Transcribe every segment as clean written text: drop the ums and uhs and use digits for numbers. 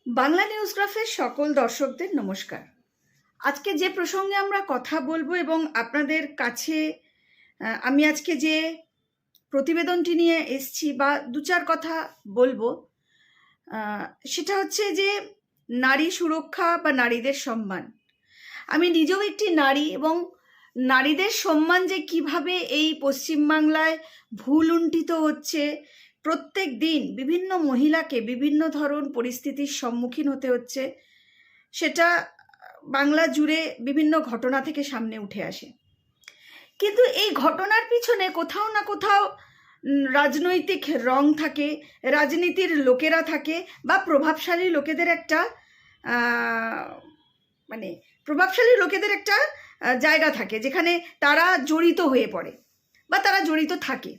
বাংলা নিউজগ্রাফের সকল দর্শকদের নমস্কার। আজকে যে প্রসঙ্গে আমরা কথা বলবো এবং আপনাদের কাছে আমি আজকে যে প্রতিবেদনটি নিয়ে এসছি বা দু চার কথা বলবো, সেটা হচ্ছে যে নারী সুরক্ষা বা নারীদের সম্মান। আমি নিজেও একটি নারী এবং নারীদের সম্মান যে কিভাবে এই পশ্চিমবাংলায় ভুল লুণ্ঠিত হচ্ছে, প্রত্যেক দিন বিভিন্ন মহিলাকে বিভিন্ন ধরন পরিস্থিতির সম্মুখীন হতে হচ্ছে, সেটা বাংলা জুড়ে বিভিন্ন ঘটনা থেকে সামনে উঠে আসে। কিন্তু এই ঘটনার পিছনে কোথাও না কোথাও রাজনৈতিক রং থাকে, রাজনীতির লোকেরা থাকে বা প্রভাবশালী লোকেদের একটা প্রভাবশালী লোকেদের একটা জায়গা থাকে যেখানে তারা জড়িত হয়ে পড়ে বা তারা জড়িত থাকে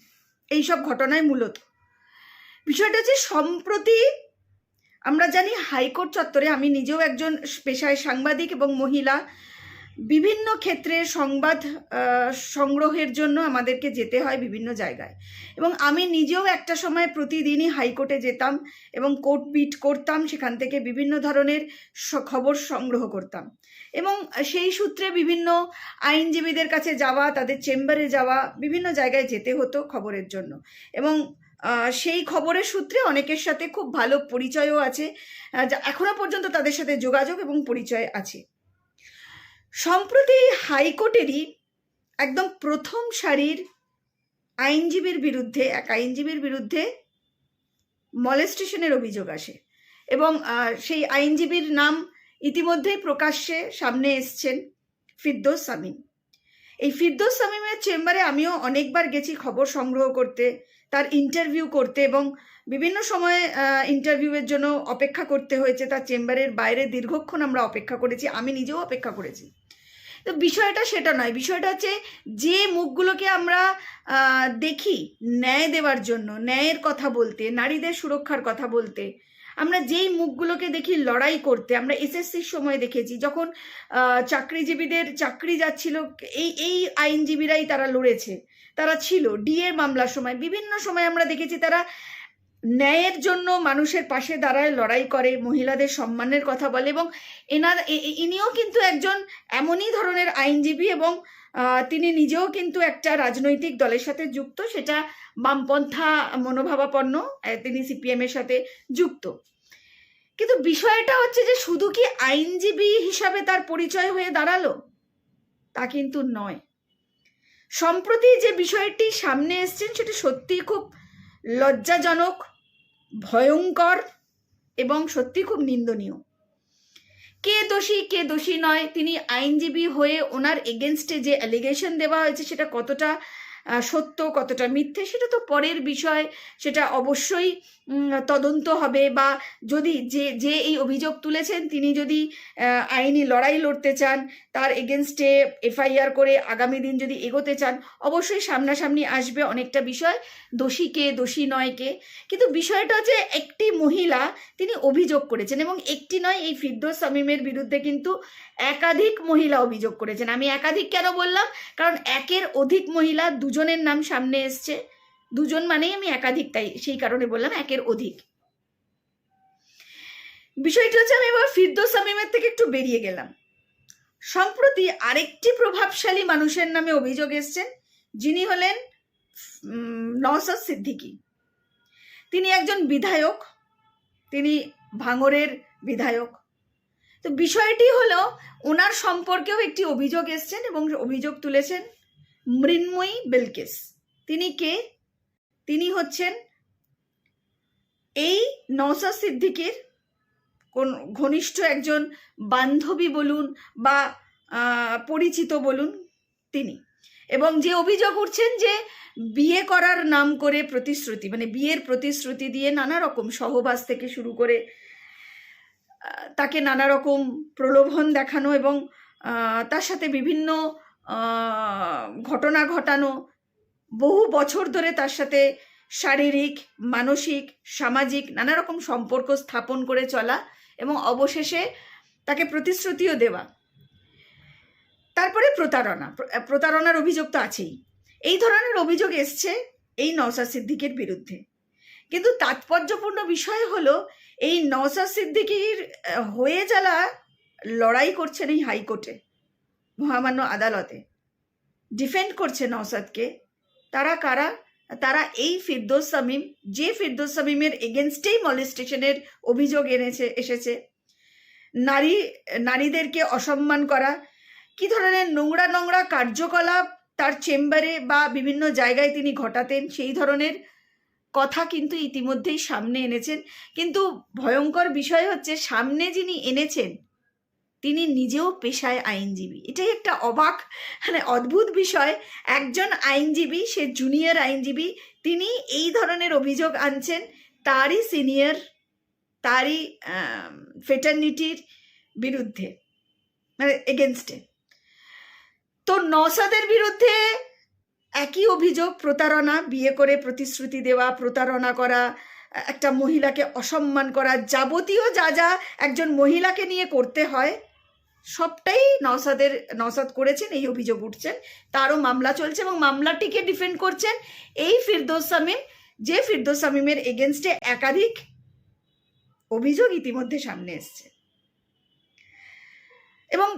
এইসব ঘটনায়। মূলত বিষয়টা হচ্ছে, সম্প্রতি আমরা জানি হাইকোর্ট চত্বরে, আমি নিজেও একজন পেশায় সাংবাদিক এবং মহিলা, বিভিন্ন ক্ষেত্রে সংবাদ সংগ্রহের জন্য আমাদেরকে যেতে হয় বিভিন্ন জায়গায়, এবং আমি নিজেও একটা সময় প্রতিদিনই হাইকোর্টে যেতাম এবং কোর্ট বিট করতাম, সেখান থেকে বিভিন্ন ধরনের খবর সংগ্রহ করতাম এবং সেই সূত্রে বিভিন্ন আইনজীবীদের কাছে যাওয়া, তাদের চেম্বারে যাওয়া, বিভিন্ন জায়গায় যেতে হতো খবরের জন্য। এবং সেই খবরের সূত্রে অনেকের সাথে খুব ভালো পরিচয়ও আছে, এখনো পর্যন্ত তাদের সাথে যোগাযোগ এবং পরিচয় আছে। সম্প্রতি হাইকোর্টেরই একদম প্রথম সারির এক আইনজীবীর বিরুদ্ধে মলেস্টেশনের অভিযোগ আসে এবং সেই আইনজীবীর নাম ইতিমধ্যেই প্রকাশ্যে সামনে এসছেন, ফিরদৌস শামীম। এই ফিরদৌস শামীমের চেম্বারে আমিও অনেকবার গেছি খবর সংগ্রহ করতে, তার ইন্টারভিউ করতে, এবং বিভিন্ন সময়ে ইন্টারভিউয়ের জন্য অপেক্ষা করতে হয়েছে। তার চেম্বারের বাইরে দীর্ঘক্ষণ আমরা অপেক্ষা করেছি, আমি নিজেও অপেক্ষা করেছি। তো বিষয়টা সেটা নয়, বিষয়টা হচ্ছে যে মুখগুলোকে আমরা দেখি ন্যায় দেওয়ার জন্য, ন্যায়ের কথা বলতে, নারীদের সুরক্ষার কথা বলতে, আমরা যেই মুখগুলোকে দেখি লড়াই করতে, আমরা এসএসসির সময় দেখেছি যখন চাকরিজীবীদের চাকরি যাচ্ছিল, এই আইনজীবীরাই তারা লড়েছে, তারা ছিল ডিএর মামলার সময়, বিভিন্ন সময় আমরা দেখেছি তারা ন্যায়ের জন্য মানুষের পাশে দাঁড়ায়, লড়াই করে, মহিলাদের সম্মানের কথা বলে। এবং ইনিও কিন্তু একজন এমনই ধরনের আইনজীবী এবং তিনি নিজেও কিন্তু একটা রাজনৈতিক দলের সাথে যুক্ত, সেটা বামপন্থা মনোভাবাপন্ন, তিনি সিপিএম এর সাথে যুক্ত। কিন্তু বিষয়টা হচ্ছে যে শুধু কি আইনজীবী হিসাবে তার পরিচয় হয়ে দাঁড়ালো, তা কিন্তু নয়। সম্প্রতি যে বিষয়টি সামনে এসছেন সেটা সত্যিই খুব লজ্জাজনক, ভয়ঙ্কর এবং সত্যি খুব নিন্দনীয়। কে দোষী কে দোষী নয়, তিনি আইনজীবী হয়ে ওনার এগেনস্টে যে অ্যালিগেশন দেওয়া হয়েছে সেটা কতটা সত্য কতটা মিথ্যে সেটা তো পরের বিষয়, সেটা অবশ্যই তদন্ত হবে। বা যদি যে এই অভিযোগ তুলেছেন তিনি যদি আইনি লড়াই লড়তে চান, তার এগেনস্টে এফআইআর করে আগামী দিন যদি এগোতে চান, অবশ্যই সামনাসামনি আসবে অনেকটা বিষয়, দোষী কে দোষী নয় কে। কিন্তু বিষয়টা হচ্ছে একটি মহিলা তিনি অভিযোগ করেছেন, এবং একটি নয়, এই ফিরদৌস শামীমের বিরুদ্ধে কিন্তু একাধিক মহিলা অভিযোগ করেছেন। আমি একাধিক কেন বললাম, কারণ একের অধিক মহিলা, দুজনের নাম সামনে এসছে, দুজন মানেই আমি একাধিক, তাই সেই কারণে বললাম একের অধিক। বিষয়টা হচ্ছে, আমি এবার ফিরদৌস শামীমের থেকে একটু বেরিয়ে গেলাম। সম্প্রতি আরেকটি প্রভাবশালী মানুষের নামে অভিযোগ এসছেন, যিনি হলেন নওশাদ সিদ্দিকী। তিনি একজন বিধায়ক, তিনি ভাঙড়ের বিধায়ক। তো বিষয়টি হলো, ওনার সম্পর্কেও একটি অভিযোগ এসছেন এবং অভিযোগ তুলেছেন মৃন্ময়ী বিলকিস। তিনি কে? তিনি হচ্ছেন এই নওশাদ সিদ্দিকীর কোন ঘনিষ্ঠ একজন বান্ধবী বলুন বা পরিচিত বলুন তিনি। এবং যে অভিযোগ উঠছেন যে বিয়ে করার নাম করে প্রতিশ্রুতি, বিয়ের প্রতিশ্রুতি দিয়ে নানা রকম সহবাস থেকে শুরু করে তাকে নানা রকম প্রলোভন দেখানো এবং তার সাথে বিভিন্ন ঘটনা ঘটানো, বহু বছর ধরে তার সাথে শারীরিক, মানসিক, সামাজিক নানা রকম সম্পর্ক স্থাপন করে চলা এবং অবশেষে তাকে প্রতিশ্রুতিও দেওয়া, তারপরে প্রতারণার অভিযোগ তো আছেই। এই ধরনের অভিযোগ এসছে এই নওশাদ সিদ্দিকীর বিরুদ্ধে। কিন্তু তাৎপর্যপূর্ণ বিষয় হলো এই নওশাদ সিদ্দিকীর হয়ে যারা লড়াই করছেন এই হাইকোর্টে, মহামান্য আদালতে ডিফেন্ড করছে নওশাদকে, তারা কারা? তারা এই ফিরদৌস শামীম, যে ফিরদৌস শামীমের এগেনস্টেই মলেস্টেশনের অভিযোগ এসেছে, নারীদেরকে অসম্মান করা, কি ধরনের নোংরা নোংরা কার্যকলাপ তার চেম্বারে বা বিভিন্ন জায়গায় তিনি ঘটাতেন, সেই ধরনের কথা কিন্তু ইতিমধ্যেই সামনে এনেছেন। কিন্তু ভয়ঙ্কর বিষয় হচ্ছে সামনে যিনি এনেছেন তিনি নিজেও পেশায় আইনজীবী। এটাই একটা অবাক মানে অদ্ভুত বিষয়। একজন আইনজীবী, সে জুনিয়র আইনজীবী, তিনি এই ধরনের অভিযোগ আনছেন তারই সিনিয়র, তারই ফেটার্নিটির বিরুদ্ধে, মানে এগেনস্টে। তো নওশাদের বিরুদ্ধে একই অভিযোগ, প্রতারণা, বিয়ে করে প্রতিশ্রুতি দেওয়া, প্রতারণা করা, একটা মহিলাকে অসম্মান করা, যাবতীয় যা যা একজন মহিলাকে নিয়ে করতে হয় সবটাই নওশাদ করেছেন, এই অভিযোগ উঠছেন। তারও মামলা চলছে এবং মামলাটিকে ডিফেন্ড করছেন এই ফিরদৌস শামীম, যে ফিরদৌস শামীমের এগেনস্টে একাধিক অভিযোগ ইতিমধ্যে সামনে এসছে এবং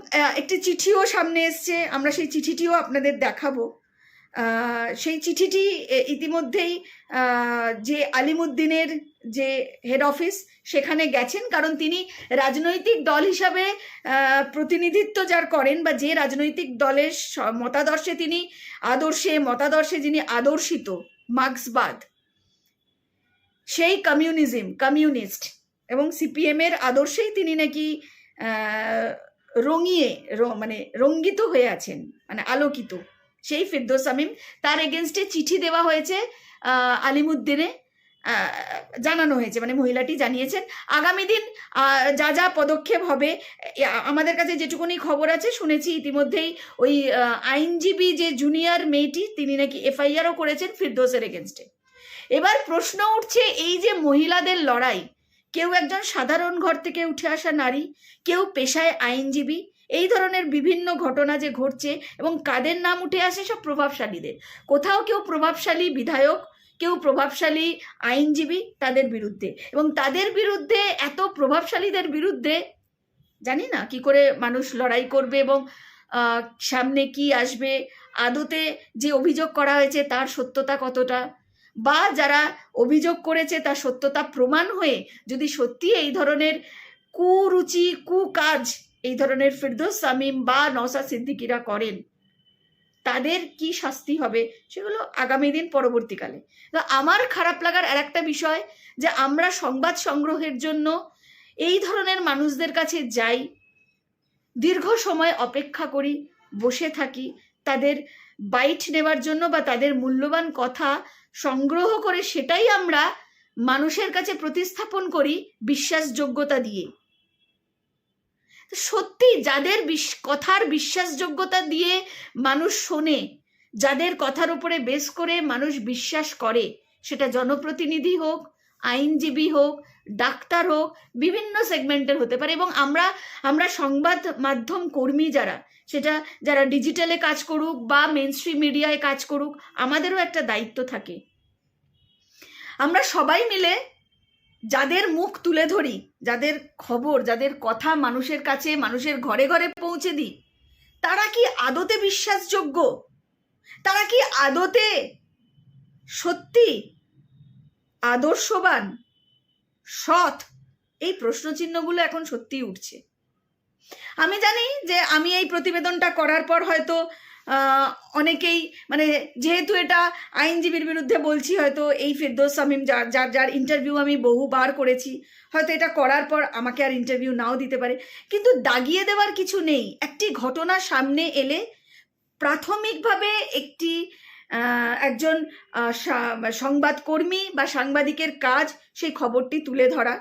একটি চিঠিও সামনে এসছে। আমরা সেই চিঠিটিও আপনাদের দেখাবো। সেই চিঠিটি ইতিমধ্যেই যে আলিমুদ্দিনের যে হেড অফিস সেখানে গেছেন, কারণ তিনি রাজনৈতিক দল হিসাবে প্রতিনিধিত্ব যার করেন বা যে রাজনৈতিক দলের মতাদর্শে তিনি মতাদর্শে যিনি আদর্শিত, মার্ক্সবাদ, সেই কমিউনিস্ট এবং সিপিএমের আদর্শেই তিনি নাকি রঙ্গিত হয়ে আছেন, মানে আলোকিত। সেই ফিরদৌস শামীম, তার এগেনস্টে চিঠি দেওয়া হয়েছে আলিমুদ্দিনে, জানানো হয়েছে, মানে মহিলাটি জানিয়েছেন আগামী দিন যা যা পদক্ষেপ হবে। আমাদের কাছে যেটুকুনি খবর আছে, শুনেছি ইতিমধ্যেই ওই আইনজীবী যে জুনিয়র মেয়েটি, তিনি নাকি এফআইআরও করেছেন ফিরদৌসের এগেনস্টে। এবার প্রশ্ন উঠছে, এই যে মহিলাদের লড়াই, কেউ একজন সাধারণ ঘর থেকে উঠে আসা নারী, কেউ পেশায় আইনজীবী, এই ধরনের বিভিন্ন ঘটনা যে ঘটছে এবং কাদের নাম উঠে আসে? সব প্রভাবশালীদের। কোথাও কেউ প্রভাবশালী বিধায়ক, কেউ প্রভাবশালী আইনজীবী, তাদের বিরুদ্ধে। এবং তাদের বিরুদ্ধে, এত প্রভাবশালীদের বিরুদ্ধে জানি না কি করে মানুষ লড়াই করবে এবং সামনে কি আসবে, আদতে যে অভিযোগ করা হয়েছে তার সত্যতা কতটা, বা যারা অভিযোগ করেছে তার সত্যতা প্রমাণ হয়ে যদি সত্যি এই ধরনের কুরুচি, কুকাজ এই ধরনের ফিরদৌস শামীম বা নওশাদ সিদ্দিকীরা করেন, তাদের কি শাস্তি হবে, সেগুলো আগামী দিন পরবর্তীকালে। তো আমার খারাপ লাগার আর একটা বিষয়, যে আমরা সংবাদ সংগ্রহের জন্য এই ধরনের মানুষদের কাছে যাই, দীর্ঘ সময় অপেক্ষা করি, বসে থাকি তাদের বাইট নেওয়ার জন্য বা তাদের মূল্যবান কথা সংগ্রহ করে সেটাই আমরা মানুষের কাছে প্রতিস্থাপন করি বিশ্বাসযোগ্যতা দিয়ে। সত্যি যাদের কথার বিশ্বাসযোগ্যতা দিয়ে মানুষ শোনে, যাদের কথার উপরে বেস করে মানুষ বিশ্বাস করে, সেটা জনপ্রতিনিধি হোক, আইনজীবী হোক, ডাক্তার হোক, বিভিন্ন সেগমেন্টের হতে পারে। এবং আমরা সংবাদ মাধ্যম কর্মী সেটা যারা ডিজিটালে কাজ করুক বা মেইনস্ট্রিম মিডিয়ায় কাজ করুক, আমাদেরও একটা দায়িত্ব থাকে। আমরা সবাই মিলে যাদের মুখ তুলে ধরি, যাদের খবর, যাদের কথা মানুষের কাছে, মানুষের ঘরে ঘরে পৌঁছে দিই, তারা কি আদতে বিশ্বাসযোগ্য? তারা কি আদতে সত্যি আদর্শবান, সৎ? এই প্রশ্নচিহ্নগুলো এখন সত্যিই উঠছে। আমি জানি যে আমি এই প্রতিবেদনটা করার পর হয়তো অনেকেই, মানে যেহেতু এটা আইনজীবীর বিরুদ্ধে বলছি, হয়তো এই ফিরদৌস শামীম যার ইন্টারভিউ আমি বহুবার করেছি, হয়তো এটা করার পর আমাকে আর ইন্টারভিউ নাও দিতে পারে। কিন্তু দাগিয়ে দেওয়ার কিছু নেই। একটি ঘটনা সামনে এলে প্রাথমিকভাবে একজন সংবাদকর্মী বা সাংবাদিকের কাজ সেই খবরটি তুলে ধরা,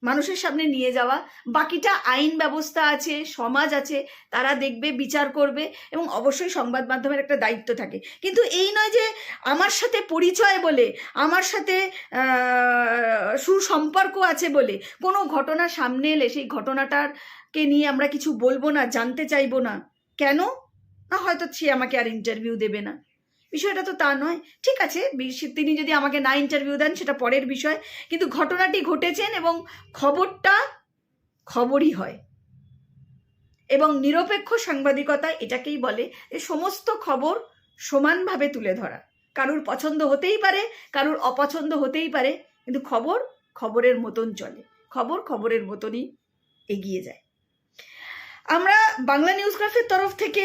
মানুষের সামনে নিয়ে যাওয়া। বাকিটা আইন ব্যবস্থা আছে, সমাজ আছে, তারা দেখবে, বিচার করবে। এবং অবশ্যই সংবাদ মাধ্যমের একটা দায়িত্ব থাকে। কিন্তু এই নয় যে আমার সাথে পরিচয় বলে, আমার সাথে সুসম্পর্ক আছে বলে কোনো ঘটনা সামনে এলে সেই ঘটনাটাকে নিয়ে আমরা কিছু বলবো না, জানতে চাইবো না। কেন না? হয়তো সে আমাকে আর ইন্টারভিউ দেবে না। বিষয়টা তো তা নয়। ঠিক আছে, তিনি যদি আমাকে না ইন্টারভিউ দেন সেটা পরের বিষয়, কিন্তু ঘটনাটি ঘটেছেন এবং খবরটা খবরই হয়। এবং নিরপেক্ষ সাংবাদিকতা এটাকেই বলে যে সমস্ত খবর সমানভাবে তুলে ধরা। কারুর পছন্দ হতেই পারে, কারুর অপছন্দ হতেই পারে, কিন্তু খবর খবরের মতন চলে, খবর খবরের মতনই এগিয়ে যায়। আমরা বাংলা নিউজগ্রাফের তরফ থেকে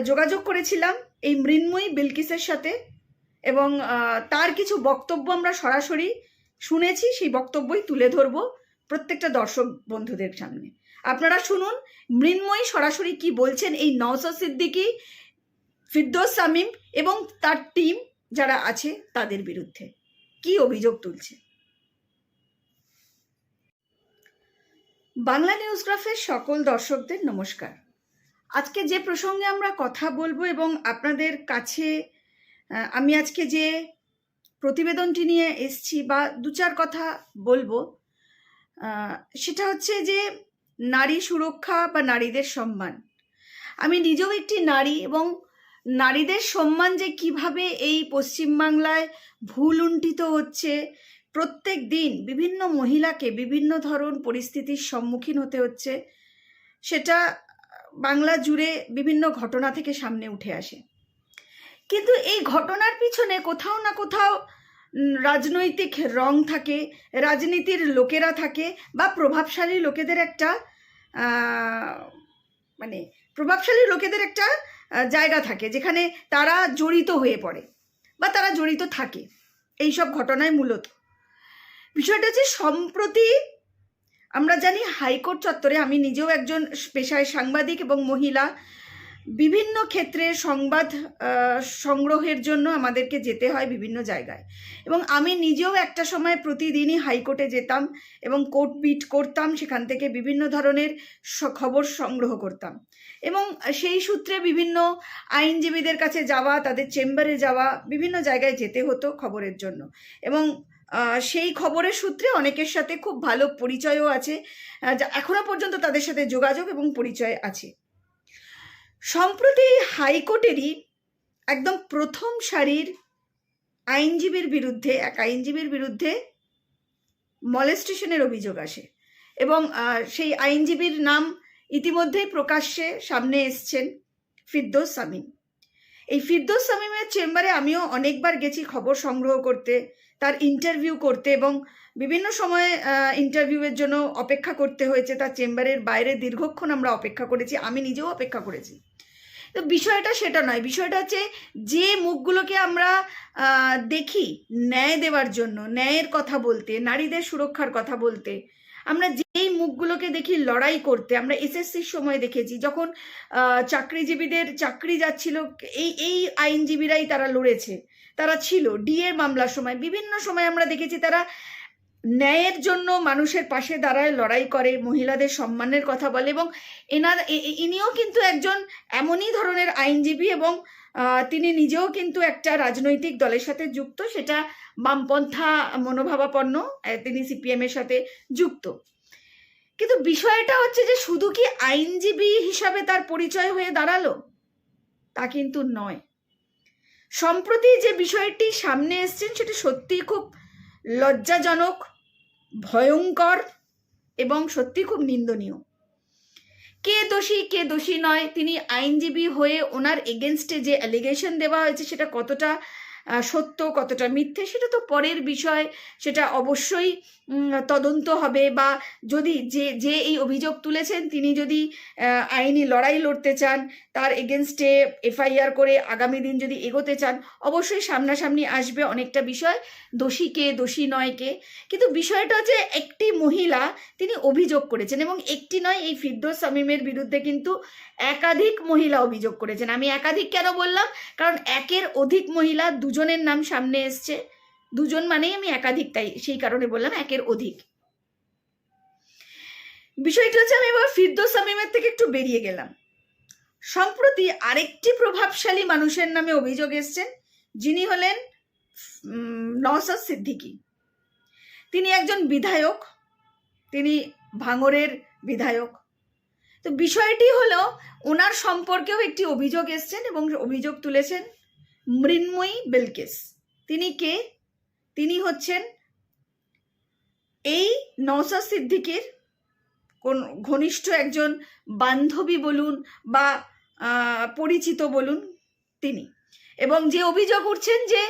যোগাযোগ করেছিলাম এই মৃন্ময়ী বিলকিসের সাথে, এবং তার কিছু বক্তব্য আমরা সরাসরি শুনেছি, সেই বক্তব্যই তুলে ধরব প্রত্যেকটা দর্শক বন্ধুদের সামনে। আপনারা শুনুন মৃন্ময়ী সরাসরি কি বলছেন এই নওশাদ সিদ্দিকী, ফিরদৌস শামীম এবং তার টিম যারা আছে তাদের বিরুদ্ধে কি অভিযোগ তুলছে। বাংলা নিউজগ্রাফের সকল দর্শকদের নমস্কার। আজকে যে প্রসঙ্গে আমরা কথা বলবো এবং আপনাদের কাছে আমি আজকে যে প্রতিবেদনটি নিয়ে এসছি বা দু চার কথা বলবো, সেটা হচ্ছে যে নারী সুরক্ষা বা নারীদের সম্মান। আমি নিজেও একটি নারী, এবং নারীদের সম্মান যে কিভাবে এই পশ্চিমবাংলায় ভুলুণ্ঠিত হচ্ছে, প্রত্যেক দিন বিভিন্ন মহিলাকে বিভিন্ন ধরন পরিস্থিতির সম্মুখীন হতে হচ্ছে, সেটা বাংলা জুড়ে বিভিন্ন ঘটনা থেকে সামনে উঠে আসে। কিন্তু এই ঘটনার পিছনে কোথাও না কোথাও রাজনৈতিক রং থাকে, রাজনীতির লোকেরা থাকে, বা প্রভাবশালী লোকেদের একটা প্রভাবশালী লোকেদের একটা জায়গা থাকে যেখানে তারা জড়িত হয়ে পড়ে বা তারা জড়িত থাকে এই সব ঘটনায়। মূলত বিষয়টা হচ্ছে সম্প্রতি আমরা জানি হাইকোর্ট চত্বরে, আমি নিজেও একজন পেশায় সাংবাদিক এবং মহিলা, বিভিন্ন ক্ষেত্রে সংবাদ সংগ্রহের জন্য আমাদেরকে যেতে হয় বিভিন্ন জায়গায়, এবং আমি নিজেও একটা সময় প্রতিদিনই হাইকোর্টে যেতাম এবং কোর্ট বিট করতাম, সেখান থেকে বিভিন্ন ধরনের খবর সংগ্রহ করতাম, এবং সেই সূত্রে বিভিন্ন আইনজীবীদের কাছে যাওয়া, তাদের চেম্বারে যাওয়া, বিভিন্ন জায়গায় যেতে হতো খবরের জন্য, এবং সেই খবরের সূত্রে অনেকের সাথে খুব ভালো পরিচয়ও আছে, এখনো পর্যন্ত তাদের সাথে যোগাযোগ এবং পরিচয় আছে। সম্প্রতি হাইকোর্টেরই একদম প্রথম সারির আইনজীবীর বিরুদ্ধে, এক আইনজীবীর বিরুদ্ধে মলেস্টেশনের অভিযোগ আসে, এবং সেই আইনজীবীর নাম ইতিমধ্যেই প্রকাশ্যে সামনে এসছেন, ফিরদৌস শামীম। এই ফিরদৌস শামীমের চেম্বারে আমিও অনেকবার গেছি খবর সংগ্রহ করতে, তার ইন্টারভিউ করতে, এবং বিভিন্ন সময়ে ইন্টারভিউয়ের জন্য অপেক্ষা করতে হয়েছে, তার চেম্বারের বাইরে দীর্ঘক্ষণ আমরা অপেক্ষা করেছি, আমি নিজেও অপেক্ষা করেছি। তো বিষয়টা সেটা নয়, বিষয়টা হচ্ছে যে মুখগুলোকে আমরা দেখি ন্যায় দেওয়ার জন্য, ন্যায়ের কথা বলতে, নারীদের সুরক্ষার কথা বলতে, আমরা যেই মুখগুলোকে দেখি লড়াই করতে, আমরা এসএসসির সময় দেখেছি যখন চাকরিজীবীদের চাকরি যাচ্ছিল, এই আইনজীবীরাই তারা লড়েছে, তারা ছিল ডিএর মামলার সময়, বিভিন্ন সময় আমরা দেখেছি তারা ন্যায়ের জন্য মানুষের পাশে দাঁড়ায়, লড়াই করে, মহিলাদের সম্মানের কথা বলে, এবং ইনিও কিন্তু একজন এমনই ধরনের আইনজীবী, এবং তিনি নিজেও কিন্তু একটা রাজনৈতিক দলের সাথে যুক্ত, সেটা বামপন্থা মনোভাবাপন্ন, তিনি সিপিএম এর সাথে যুক্ত। কিন্তু বিষয়টা হচ্ছে যে শুধু কি আইনজীবী হিসাবে তার পরিচয় হয়ে দাঁড়ালো, তা কিন্তু নয়। সম্প্রতি যে বিষয়টি সামনে এসছেন সেটা সত্যিই খুব লজ্জাজনক, ভয়ঙ্কর এবং সত্যি খুব নিন্দনীয়। কে দোষী কে দোষী নয়, তিনি আইনজীবী হয়ে ওনার এগেনস্টে যে অ্যালিগেশন দেওয়া হয়েছে সেটা কতটা সত্য কতটা মিথ্যে সেটা তো পরের বিষয়, সেটা অবশ্যই তদন্ত হবে, বা যদি যে এই অভিযোগ তুলেছেন তিনি যদি আইনি লড়াই লড়তে চান, তার এগেনস্টে এফআইআর করে আগামী দিন যদি এগোতে চান, অবশ্যই সামনাসামনি আসবে অনেকটা বিষয়, দোষী কে দোষী নয় কে। কিন্তু বিষয়টা হচ্ছে একটি মহিলা তিনি অভিযোগ করেছেন, এবং একটি নয়, এই ফিরদৌস শামীমের বিরুদ্ধে কিন্তু একাধিক মহিলা অভিযোগ করেছেন। আমি একাধিক কেন বললাম, কারণ একের অধিক মহিলা, দুজনের নাম সামনে এসছে, দুজন মানেই আমি একাধিক, তাই সেই কারণে বললাম একের অধিক। বিষয়টা হচ্ছে, আমি এবার ফিরদৌস শামীমের থেকে একটু বেরিয়ে গেলাম। সম্প্রতি আরেকটি প্রভাবশালী মানুষের নামে অভিযোগ এসছেন, যিনি হলেন নওশাদ সিদ্দিকী। তিনি একজন বিধায়ক, তিনি ভাঙড়ের বিধায়ক। তো বিষয়টি হলো ওনার সম্পর্কেও একটি অভিযোগ এসছেন এবং অভিযোগ তুলেছেন মৃন্ময়ী বিলকিস। তিনি কে? তিনি হচ্ছেন এই নওশাদ সিদ্দিকীর কোন ঘনিষ্ঠ একজন বান্ধবী বলুন বা পরিচিত বলুন তিনি। এবং যে অভিযোগ উঠছেন যে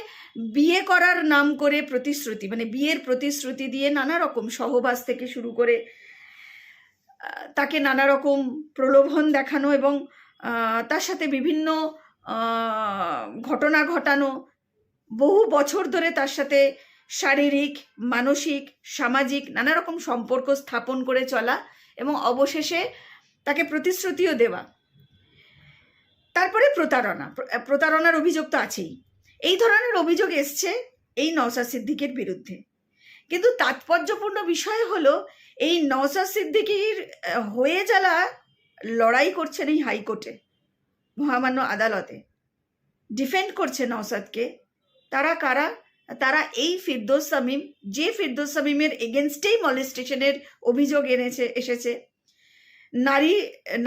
বিয়ে করার নাম করে প্রতিশ্রুতি, মানে বিয়ের প্রতিশ্রুতি দিয়ে নানা রকম সহবাস থেকে শুরু করে তাকে নানা রকম প্রলোভন দেখানো এবং তার সাথে বিভিন্ন ঘটনা ঘটানো, বহু বছর ধরে তার সাথে শারীরিক, মানসিক, সামাজিক নানা রকম সম্পর্ক স্থাপন করে চলা এবং অবশেষে তাকে প্রতিশ্রুতিও দেওয়া। তারপরে প্রতারণার অভিযোগ তো আছেই। এই ধরনের অভিযোগ এসছে এই নওশাদ সিদ্দিকীর বিরুদ্ধে। কিন্তু তাৎপর্যপূর্ণ বিষয় হলো এই নওশাদ সিদ্দিকীর হয়ে যারা লড়াই করছেন এই হাইকোর্টে, মহামান্য আদালতে ডিফেন্ড করছে নওশাদকে, তারা কারা? তারা এই ফিরদৌস শামীম, যে ফিরদৌস শামীমের এগেনস্টেই মলেস্টেশনের অভিযোগ এসেছে।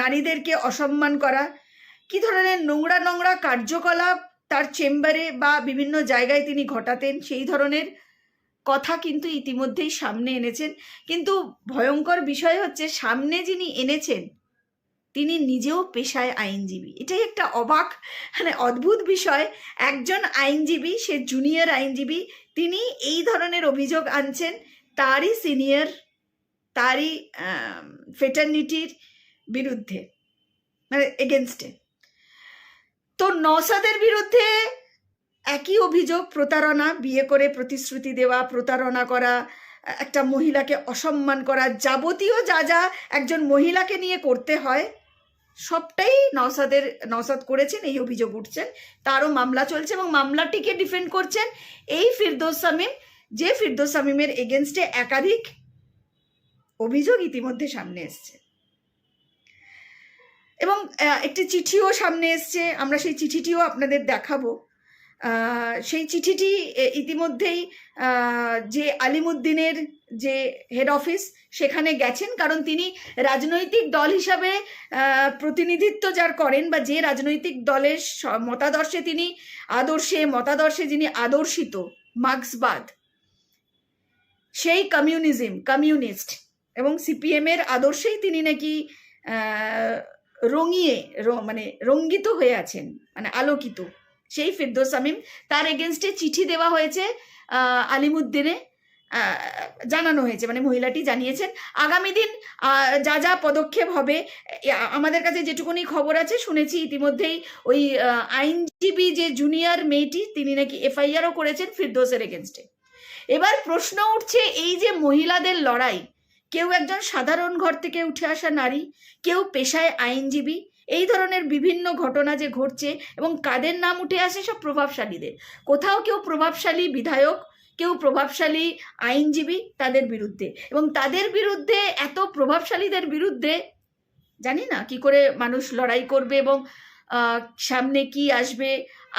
নারীদেরকে অসম্মান করা, কি ধরনের নোংরা নোংরা কার্যকলাপ তার চেম্বারে বা বিভিন্ন জায়গায় তিনি ঘটাতেন, সেই ধরনের কথা কিন্তু ইতিমধ্যেই সামনে এনেছেন। কিন্তু ভয়ঙ্কর বিষয় হচ্ছে সামনে যিনি এনেছেন তিনি নিজেও পেশায় আইনজীবী। এটাই একটা অবাক, মানে অদ্ভুত বিষয়। একজন আইনজীবী, সে জুনিয়র আইনজীবী, তিনি এই ধরনের অভিযোগ আনছেন তারই সিনিয়র, তারই ফেটার্নিটির বিরুদ্ধে, মানে এগেনস্টে। তো নওশাদের বিরুদ্ধে একই অভিযোগ, প্রতারণা, বিয়ে করে প্রতিশ্রুতি দেওয়া, প্রতারণা করা, একটা মহিলাকে অসম্মান করা, যাবতীয় যা যা একজন মহিলাকে নিয়ে করতে হয় সবটাই নওশাদ করেছেন, এই অভিযোগ উঠছেন। তারও মামলা চলছে এবং মামলাটিকে ডিফেন্ড করছেন এই ফিরদৌস শামীম, যে ফিরদৌস শামীমের এগেনস্টে একাধিক অভিযোগ ইতিমধ্যে সামনে এসছে এবং একটি চিঠিও সামনে এসছে। আমরা সেই চিঠিটিও আপনাদের দেখাবো। সেই চিঠিটি ইতিমধ্যেই যে আলিমুদ্দিনের যে হেড অফিস সেখানে গেছেন, কারণ তিনি রাজনৈতিক দল হিসাবে প্রতিনিধিত্ব যার করেন বা যে রাজনৈতিক দলের মতাদর্শে যিনি আদর্শিত, মার্ক্সবাদ, সেই কমিউনিস্ট এবং সিপিএমের আদর্শেই তিনি নাকি রঙ্গিত হয়ে আছেন, মানে আলোকিত। সেই ফিরদৌস শামীম, তার এগেনস্টে চিঠি দেওয়া হয়েছে আলিমুদ্দিনে, জানানো হয়েছে, মানে মহিলাটি জানিয়েছেন আগামী দিন যা যা পদক্ষেপ হবে। আমাদের কাছে যেটুকুনি খবর আছে, শুনেছি ইতিমধ্যেই ওই আইনজীবী যে জুনিয়র মেয়েটি, তিনি নাকি এফআইআরও করেছেন ফিরদৌসের এগেনস্টে। এবার প্রশ্ন উঠছে, এই যে মহিলাদের লড়াই, কেউ একজন সাধারণ ঘর থেকে উঠে আসা নারী, কেউ পেশায় আইনজীবী, এই ধরনের বিভিন্ন ঘটনা যে ঘটছে এবং কাদের নাম উঠে আসে? সব প্রভাবশালীদের। কোথাও কেউ প্রভাবশালী বিধায়ক, কেউ প্রভাবশালী আইনজীবী, তাদের বিরুদ্ধে। এবং তাদের বিরুদ্ধে, এত প্রভাবশালীদের বিরুদ্ধে জানি না কি করে মানুষ লড়াই করবে এবং সামনে কি আসবে,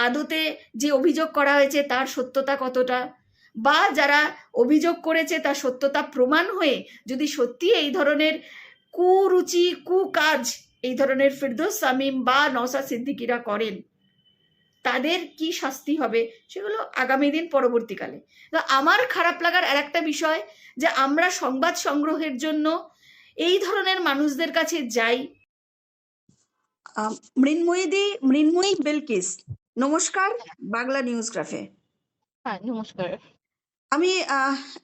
আদতে যে অভিযোগ করা হয়েছে তার সত্যতা কতটা, বা যারা অভিযোগ করেছে তার সত্যতা প্রমাণ হয়ে যদি সত্যি এই ধরনের কুরুচি, কুকাজ এই ধরনের ফিরদৌস শামীম বা নওশাদ সিদ্দিকীরা করেন, তাদের কি শাস্তি হবে, সেগুলো আগামী দিন পরবর্তীকালে। তো আমার খারাপ লাগার আর একটা বিষয়, যে আমরা সংবাদ সংগ্রহের জন্য এই ধরনের মানুষদের কাছে যাই। মৃন্ময়ী বিলকিস, নমস্কার বাংলা নিউজগ্রাফে। হ্যাঁ, নমস্কার। আমি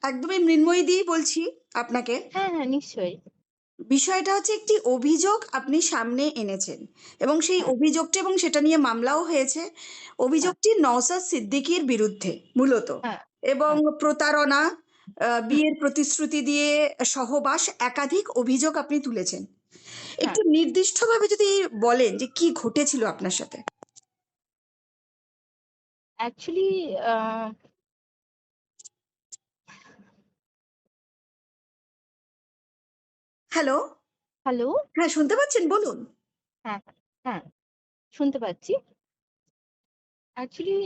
একদমই মৃন্ময়ী বলছি আপনাকে। হ্যাঁ হ্যাঁ, নিশ্চয়ই। বিষয়টা হচ্ছে একটি অভিযোগ আপনি সামনে এনেছেন এবং সেই অভিযোগটি, এবং সেটা নিয়ে মামলাও হয়েছে। অভিযোগটি নওশাদ সিদ্দিকীর বিরুদ্ধে মূলত, এবং প্রতারণা, বিয়ের প্রতিশ্রুতি দিয়ে সহবাস, একাধিক অভিযোগ আপনি তুলেছেন। একটু নির্দিষ্টভাবে যদি বলেন যে কি ঘটেছিল আপনার সাথে। অ্যাকচুয়ালি হ্যালো, হ্যাঁ শুনতে পাচ্ছেন? বলুন। হ্যাঁ হ্যাঁ, শুনতে পাচ্ছি। অ্যাকচুয়ালি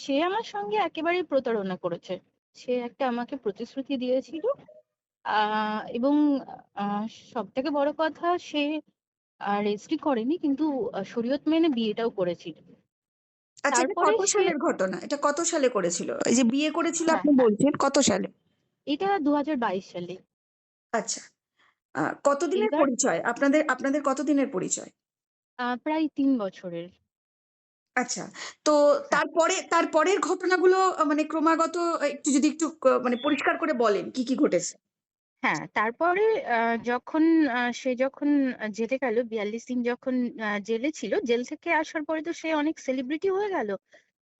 সে আমার সঙ্গে একেবারেই প্রতারণা করেছে। সে একটা আমাকে প্রতিশ্রুতি দিয়েছিল, এবং সব থেকে বড় কথা, সে রেজিস্ট্রি করেনি কিন্তু শরীয়ত মেনে বিয়েটাও করেছিল। আচ্ছা, এটা তারপরে কত সে, সালের ঘটনা? এটা কত সালে করেছিল? এই যে বিয়ে করেছিল হ্যাঁ আপনি হ্যাঁ, বলছেন, কত সালে? এটা 2022 সালে। আচ্ছা। কতদিনের এইবার পরিচয়? আপনাদের আপনাদের কতদিনের পরিচয়? প্রায় 3 বছরের। আচ্ছা। তো হ্যাঁ তারপরের ঘটনাগুলো মানে ক্রমাগত একটু যদি একটু মানে পরিষ্কার করে বলেন কি, কি ঘটেছে? হ্যাঁ, তারপরে যখন সে যখন জেলে গেল, 42 দিন যখন জেলে ছিল, জেল থেকে আসার পরে তো সে অনেক সেলিব্রিটি হয়ে গেল।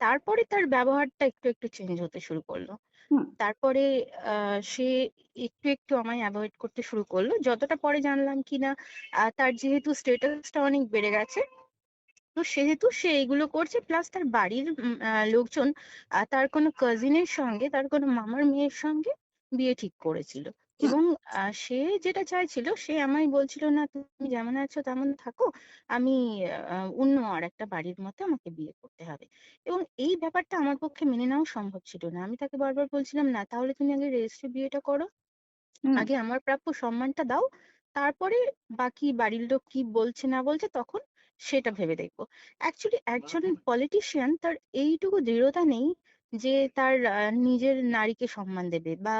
তারপরে তার ব্যবহারটা একটু একটু চেঞ্জ হতে শুরু করলো। হুম, তারপরে সে একটু একটু আমায় অ্যাভয়েড করতে শুরু করলো। যতটা পরে জানলাম কিনা তার যেহেতু স্ট্যাটাসটা অনেক বেড়ে গেছে, তো সেহেতু সে এগুলো করছে, প্লাস তার বাড়ির লোকজন তার কোনো কাজিনের সঙ্গে, তার কোনো মামার মেয়ের সঙ্গে বিয়ে ঠিক করেছিল। হুম, এবং সে যেটা চাইছিল, সে আমায় বলছিল, না তুমি যেমন আছো তেমন থাকো, আমি অন্য আর একটা বাড়ির মধ্যে আমাকে বিয়ে করতে হবে। এবং এই ব্যাপারটা আমার পক্ষে মেনে নেওয়া সম্ভব ছিল না। আমি তাকে বারবার বলছিলাম, না তাহলে তুমি আগে রেজিস্ট্রি বিয়েটা করো, হুম। আগে আমার প্রাপ্য সম্মানটা দাও, তারপরে বাকি বাড়ির লোক কি বলছে না বলছে তখন সেটা ভেবে দেখবো। অ্যাকচুয়ালি একজন পলিটিশিয়ান, তার এইটুকু দৃঢ়তা নেই যে তার নিজের নারীকে সম্মান দেবে বা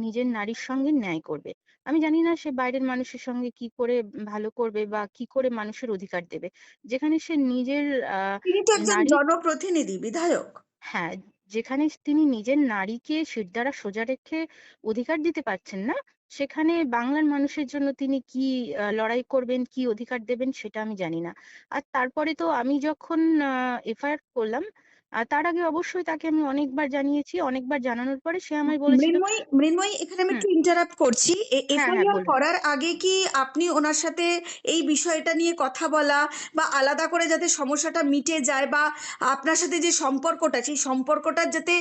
নিজের নারীর সঙ্গে ন্যায় করবে। আমি জানি না সে বাইরের মানুষের সঙ্গে কি করে ভালো করবে বা কি করে মানুষের অধিকার দেবে, যেখানে সে নিজের তিনি তো একজন নারী, জনপ্রতিনিধি, বিধায়ক। হ্যাঁ, যেখানে তিনি নিজের নারীকে শিরদাঁড়া সোজা রেখে অধিকার দিতে পারছেন না, সেখানে বাংলার মানুষের জন্য তিনি কি লড়াই করবেন, কি অধিকার দেবেন সেটা আমি জানি না। আর তারপরে তো আমি যখন এফআইআর করলাম, তার আগে অবশ্যই তাকে আমি অনেকবার জানিয়েছি, অনেকবার জানানোর পরে সে আমায় বলেছিল। মৃন্ময়ী, এখানে আমি হুম, একটু ইন্টারাপ্ট করছি। হ্যাঁ হ্যাঁ, এফআইআর বলুন। করার আগে কি আপনি ওনার সাথে এই বিষয়টা নিয়ে কথা বলা বা আলাদা করে যাতে সমস্যাটা মিটে যায়, বা আপনার সাথে যে সম্পর্কটা, সেই সম্পর্কটার যাতে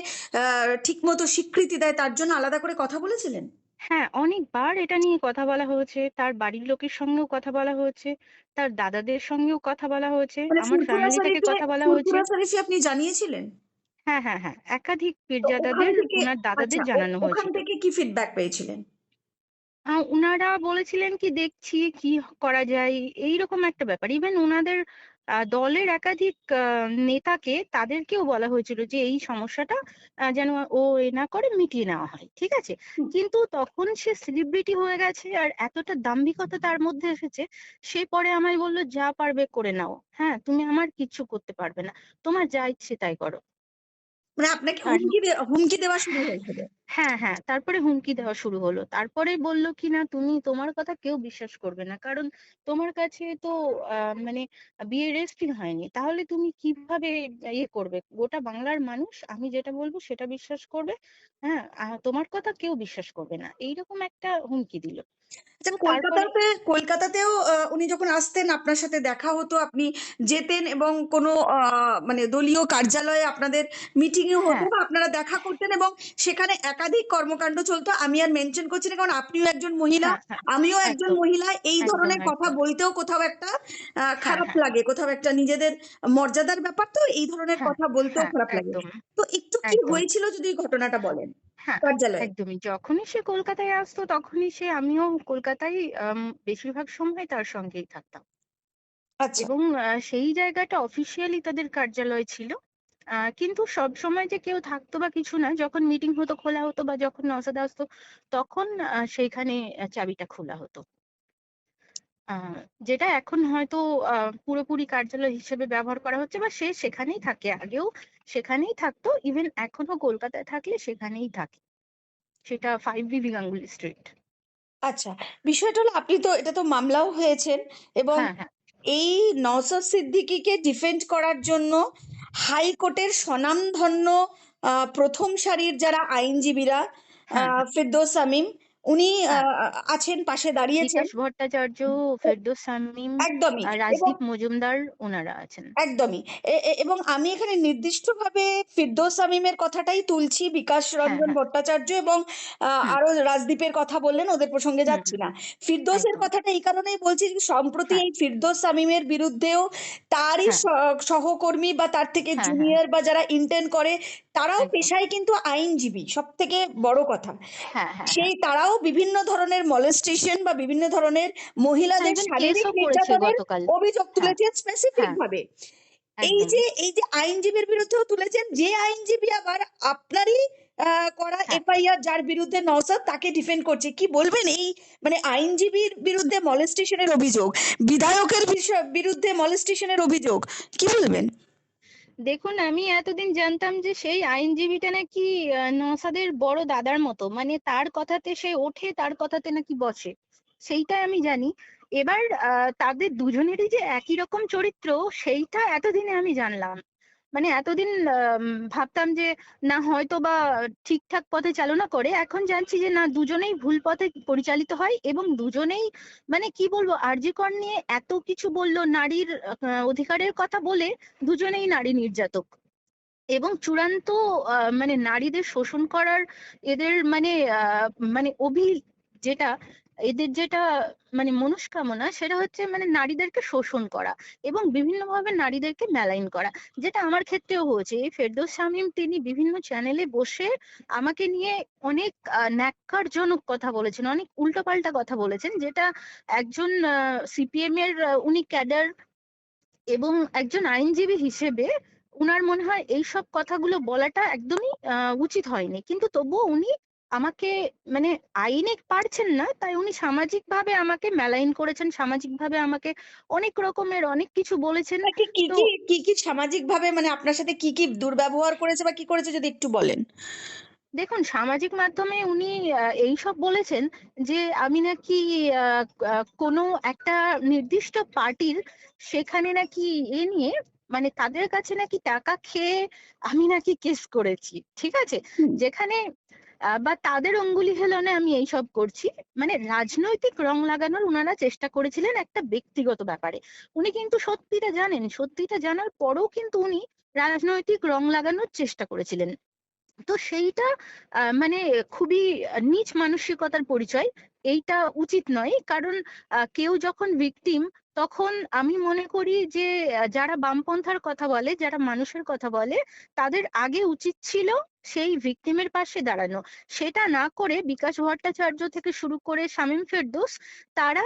ঠিকমতো স্বীকৃতি দেয়, তার জন্য আলাদা করে কথা বলেছিলেন? হ্যাঁ, অনেকবার এটা নিয়ে কথা বলা হয়েছে, তার বাড়ির লোকের সঙ্গেও কথা বলা হয়েছে, তার দাদাদের সঙ্গেও কথা বলা হয়েছে, মানে আমার ফুরফুরা ফ্যামিলি থেকে শরীফে, কথা বলা হয়েছে। ফুরফুরা শরীফে আপনি জানিয়েছিলেন? হ্যাঁ হ্যাঁ হ্যাঁ, একাধিক তো ওখান পীরজাদাদের থেকে, উনার দাদাদের আচ্ছা, জানানো ওখান হয়েছিল। থেকে কি ফিডব্যাক পেয়েছিলেন? উনারা বলেছিলেন কি দেখছি কি করা যায়, এইরকম একটা ব্যাপার। ইভেন উনাদের দলের একাধিক নেতাকে, তাদেরকেও বলা হয়েছিল যে এই সমস্যাটা যেন ও এ না করে, মিটিয়ে নেওয়া হয়, ঠিক আছে। হুম। কিন্তু তখন সে সেলিব্রিটি হয়ে গেছে আর এতটা দাম্ভিকতা তার মধ্যে এসেছে, সে পরে আমায় বললো, যা পারবে করে নাও, হ্যাঁ তুমি আমার কিচ্ছু করতে পারবে না, তোমার যা ইচ্ছে তাই করো। মানে আপনাকে আর হুমকি দেওয়া শুরু হয়েছিল? হ্যাঁ হ্যাঁ, তারপরে হুমকি দেওয়া শুরু হলো। তারপরে বলল কি, না তুমি, তোমার কথা কেউ বিশ্বাস করবে না, কারণ তোমার কাছে তো মানে বিয়ের রেজিস্ট্রি হয়নি, তাহলে তুমি কিভাবে ইয়ে করবে, গোটা বাংলার মানুষ আমি যেটা বলবো সেটা বিশ্বাস করবে, হ্যাঁ তোমার কথা কেউ বিশ্বাস করবে না, এইরকম একটা হুমকি দিল। আচ্ছা, তো তারপরে কলকাতাতেও উনি যখন আসতেন, আপনার সাথে দেখা হতো, আপনি যেতেন এবং কোনো মানে দলীয় কার্যালয়ে আপনাদের মিটিংও হতো হ্যাঁ বা আপনারা দেখা করতেন, এবং সেখানে একাধিক কর্মকাণ্ড চলতো। আমি আর মেনশন করছি না, কারণ আপনিও একজন মহিলা, হ্যাঁ হ্যাঁ, আমিও একজন একদম মহিলা। এই একদম ধরনের কথা একদম, বলতেও কোথাও একটা হ্যাঁ খারাপ হ্যাঁ লাগে, কোথাও একটা নিজেদের মর্যাদার ব্যাপার, তো এই ধরনের হ্যাঁ কথা বলতেও হ্যাঁ, খারাপ লাগে। একদম তো একটু কি একদম, হয়েছিল যদি এই ঘটনাটা বলেন হ্যাঁ কার্যালয়ে? একদমই। যখনই সে কলকাতায় আসতো তখনই আমিও কলকাতায় বেশিরভাগ সময় তার সঙ্গেই থাকতাম। আচ্ছা। এবং সেই জায়গাটা অফিসিয়ালি তাদের কার্যালয় ছিল। কিন্তু সব সময় যে কেউ থাকতো বা কিছু না, যখন মিটিং হতো খোলা হতো বা যখন নওশাদ আসতো তখন সেইখানে চাবিটা খোলা হতো। আহ, যেটা এখন হয়তো পুরোপুরি কার্যালয় হিসেবে ব্যবহার করা হচ্ছে, বা সে সেখানেই থাকে, আগেও সেখানেই থাকতো, ইভেন এখনো কলকাতায় থাকলে সেখানেই থাকে, সেটা 5 বিবি গাঙ্গুলি স্ট্রিট। আচ্ছা, বিষয়টা হলো, আপনি তো, এটা তো মামলাও হয়েছেন, এবং হ্যাঁ হ্যাঁ এই নওশাদ সিদ্দিকীকে ডিফেন্ড করার জন্য হাইকোর্টের স্বনামধন্য প্রথম সারির যারা আইনজীবীরা, হ্যাঁ হ্যাঁ ফিরদৌস শামীম, উনি হ্যাঁ, আছেন, পাশে দাঁড়িয়েছেন। বিকাশ ভট্টাচার্য, ফেরদৌস শামীম, একদমই। এবং রাজদীপ মজুমদার, ওনারা আছেন। একদমই। এবং আমি এখানে নির্দিষ্টভাবে ফিরদৌস শামীমের কথাটাই তুলছি, বিকাশ হ্যাঁ রঞ্জন হ্যাঁ, ভট্টাচার্য এবং হুম আরো রাজদীপের কথা বললেন, ওদের প্রসঙ্গে হুম যাচ্ছি হুম, না। ফিরদৌসের একদম, কথাটা এই কারণেই বলছি যে সম্প্রতি হ্যাঁ এই ফিরদৌস শামীমের বিরুদ্ধেও তারই হ্যাঁ সহকর্মী বা তার থেকে হ্যাঁ হ্যাঁ, জুনিয়র বা যারা ইন্টার্ন করে, তারাও একদম, পেশায় কিন্তু আইনজীবী, সব থেকে বড় কথা। হ্যাঁ হ্যাঁ হ্যাঁ সেই তারাও বিভিন্ন ধরনের মলেস্টেশন বা বিভিন্ন ধরনের হ্যাঁ, মহিলাদের ইভেন শারীরিক কেসও করেছে নির্যাতনের গতকাল। অভিযোগ হ্যাঁ তুলেছেন স্পেসিফিক হ্যাঁ, ভাবে। একদম। এই যে আইনজীবীর বিরুদ্ধেও তুলেছেন, যে আইনজীবী আবার আপনারই করা হ্যাঁ, এফআইআর যার বিরুদ্ধে নওশাদ, তাকে ডিফেন্ড করছে। কি বলবেন এই মানে আইনজীবীর বিরুদ্ধে মলেস্টেশনের অভিযোগ, বিধায়কের বিরুদ্ধে মলেস্টেশনের অভিযোগ, কি বলবেন? দেখুন আমি এতদিন জানতাম যে সেই আইনজীবীটা নাকি নওশাদের বড় দাদার মতো, মানে তার কথাতে সে ওঠে, তার কথাতে নাকি বসে, সেইটাই আমি জানি। এবার তাদের দুজনেরই যে একই রকম চরিত্র, সেইটা এতদিনে আমি জানলাম। মানে এতদিন ভাবতাম যে না হয়তো বা ঠিকঠাক পথে চালনা করে, এখন জানছি যে না, দুজনেই ভুল পথে পরিচালিত হয় এবং দুজনেই মানে কি বলবো, আরজি কর নিয়ে এত কিছু বললো, নারীর অধিকারের কথা বলে দুজনেই নারী নির্যাতক। এবং চূড়ান্ত মানে নারীদের শোষণ করার এদের মানে মানে যেটা এদের যেটা মানে মনস্কামনা, সেটা হচ্ছে মানে নারীদেরকে শোষণ করা এবং বিভিন্নভাবে নারীদেরকে মেলাইন করা, যেটা আমার ক্ষেত্রেও হয়েছে। এই ফেরদৌস শামীম তিনি বিভিন্ন চ্যানেলে বসে আমাকে নিয়ে অনেক ন্যাক্কারজনক কথা বলেছেন, অনেক উল্টোপাল্টা কথা বলেছেন, যেটা একজন সিপিএম এর উনি ক্যাডার এবং একজন আইনজীবী হিসেবে উনার মনে হয় এইসব কথাগুলো বলাটা একদমই উচিত হয়নি। কিন্তু তবুও উনি আমাকে মানে আইনে পারছেন না, তাই উনি সামাজিকভাবে আমাকে মেলাইন করেছেন, সামাজিকভাবে আমাকে অনেক রকমের অনেক কিছু বলেছেন। তাকে কি তো কি কি কি সামাজিক ভাবে মানে আপনার সাথে কি কি দুর্ব্যবহার করেছে বা কি করেছে, যদি একটু বলেন? দেখুন, সামাজিক মাধ্যমে উনি এইসব বলেছেন যে আমি নাকি কোনো একটা নির্দিষ্ট পার্টির সেখানে নাকি নিয়ে মানে তাদের কাছে নাকি টাকা খেয়ে আমি নাকি কেস করেছি, ঠিক আছে, হুম। যেখানে বা তাদের অঙ্গুলি হেলনে আমি এইসব করছি। মানে রাজনৈতিক রং লাগানোর উনারা চেষ্টা করেছিলেন একটা ব্যক্তিগত ব্যাপারে। উনি কিন্তু সত্যিটা জানেন, সত্যিটা জানার পরেও কিন্তু উনি রাজনৈতিক রং লাগানোর চেষ্টা করেছিলেন। তো সেইটা মানে খুবই নীচ মানসিকতার পরিচয়। এইটা উচিত নয়, কারণ কেউ যখন ভিকটিম, তখন আমি মনে করি যে যারা বামপন্থার কথা বলে, যারা মানুষের কথা বলে, তাদের আগে উচিত ছিল সেই ভিকটিমের পাশে দাঁড়ানো। সেটা না করে বিকাশ ভট্টাচার্য থেকে শুরু করে শামীম ফেরদৌস, তারা